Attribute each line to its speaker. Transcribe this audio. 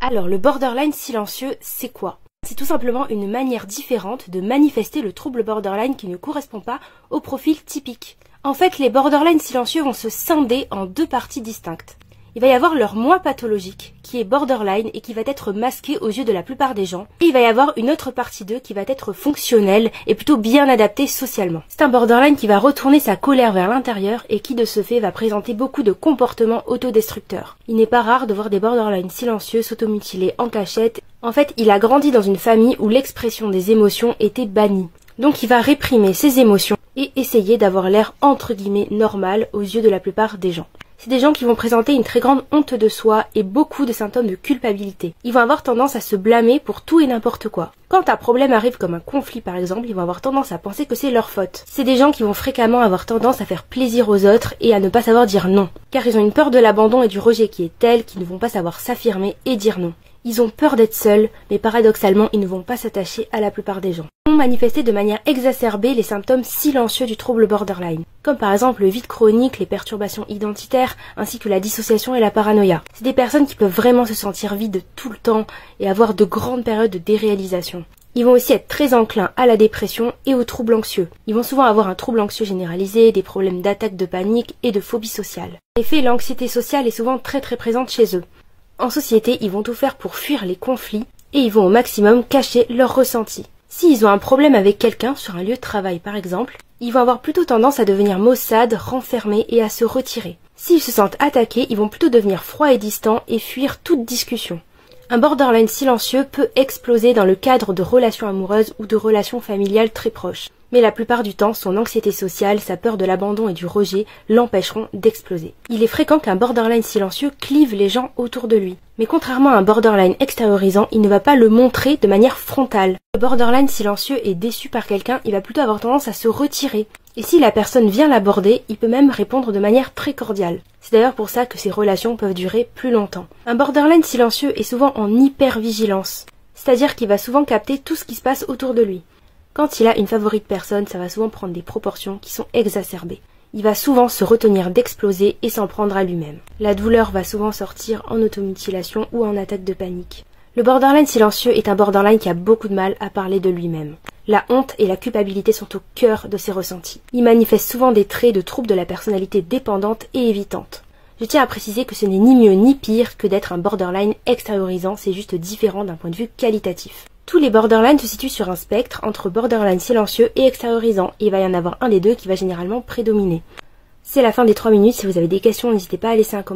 Speaker 1: Alors, le borderline silencieux, c'est quoi? C'est tout simplement une manière différente de manifester le trouble borderline qui ne correspond pas au profil typique. En fait, les borderline silencieux vont se scinder en deux parties distinctes. Il va y avoir leur moi pathologique, qui est borderline et qui va être masqué aux yeux de la plupart des gens. Et il va y avoir une autre partie d'eux qui va être fonctionnelle et plutôt bien adaptée socialement. C'est un borderline qui va retourner sa colère vers l'intérieur et qui de ce fait va présenter beaucoup de comportements autodestructeurs. Il n'est pas rare de voir des borderline silencieux s'automutiler en cachette. En fait, il a grandi dans une famille où l'expression des émotions était bannie. Donc il va réprimer ses émotions et essayer d'avoir l'air entre guillemets normal aux yeux de la plupart des gens. C'est des gens qui vont présenter une très grande honte de soi et beaucoup de symptômes de culpabilité. Ils vont avoir tendance à se blâmer pour tout et n'importe quoi. Quand un problème arrive comme un conflit par exemple, ils vont avoir tendance à penser que c'est leur faute. C'est des gens qui vont fréquemment avoir tendance à faire plaisir aux autres et à ne pas savoir dire non. Car ils ont une peur de l'abandon et du rejet qui est telle qu'ils ne vont pas savoir s'affirmer et dire non. Ils ont peur d'être seuls, mais paradoxalement, ils ne vont pas s'attacher à la plupart des gens. Ils vont manifester de manière exacerbée les symptômes silencieux du trouble borderline, comme par exemple le vide chronique, les perturbations identitaires, ainsi que la dissociation et la paranoïa. C'est des personnes qui peuvent vraiment se sentir vides tout le temps et avoir de grandes périodes de déréalisation. Ils vont aussi être très enclins à la dépression et aux troubles anxieux. Ils vont souvent avoir un trouble anxieux généralisé, des problèmes d'attaque de panique et de phobie sociale. En effet, l'anxiété sociale est souvent très présente chez eux. En société, ils vont tout faire pour fuir les conflits et ils vont au maximum cacher leurs ressentis. S'ils ont un problème avec quelqu'un sur un lieu de travail par exemple, ils vont avoir plutôt tendance à devenir maussades, renfermés et à se retirer. S'ils se sentent attaqués, ils vont plutôt devenir froids et distants et fuir toute discussion. Un borderline silencieux peut exploser dans le cadre de relations amoureuses ou de relations familiales très proches. Mais la plupart du temps, son anxiété sociale, sa peur de l'abandon et du rejet l'empêcheront d'exploser. Il est fréquent qu'un borderline silencieux clive les gens autour de lui. Mais contrairement à un borderline extériorisant, il ne va pas le montrer de manière frontale. Le borderline silencieux est déçu par quelqu'un, il va plutôt avoir tendance à se retirer. Et si la personne vient l'aborder, il peut même répondre de manière très cordiale. C'est d'ailleurs pour ça que ces relations peuvent durer plus longtemps. Un borderline silencieux est souvent en hypervigilance, c'est-à-dire qu'il va souvent capter tout ce qui se passe autour de lui. Quand il a une favorite personne, ça va souvent prendre des proportions qui sont exacerbées. Il va souvent se retenir d'exploser et s'en prendre à lui-même. La douleur va souvent sortir en automutilation ou en attaque de panique. Le borderline silencieux est un borderline qui a beaucoup de mal à parler de lui-même. La honte et la culpabilité sont au cœur de ses ressentis. Il manifeste souvent des traits de troubles de la personnalité dépendante et évitante. Je tiens à préciser que ce n'est ni mieux ni pire que d'être un borderline extériorisant, c'est juste différent d'un point de vue qualitatif. Tous les borderlines se situent sur un spectre entre borderline silencieux et extériorisant, et il va y en avoir un des deux qui va généralement prédominer. C'est la fin des 3 minutes, si vous avez des questions, n'hésitez pas à laisser un commentaire.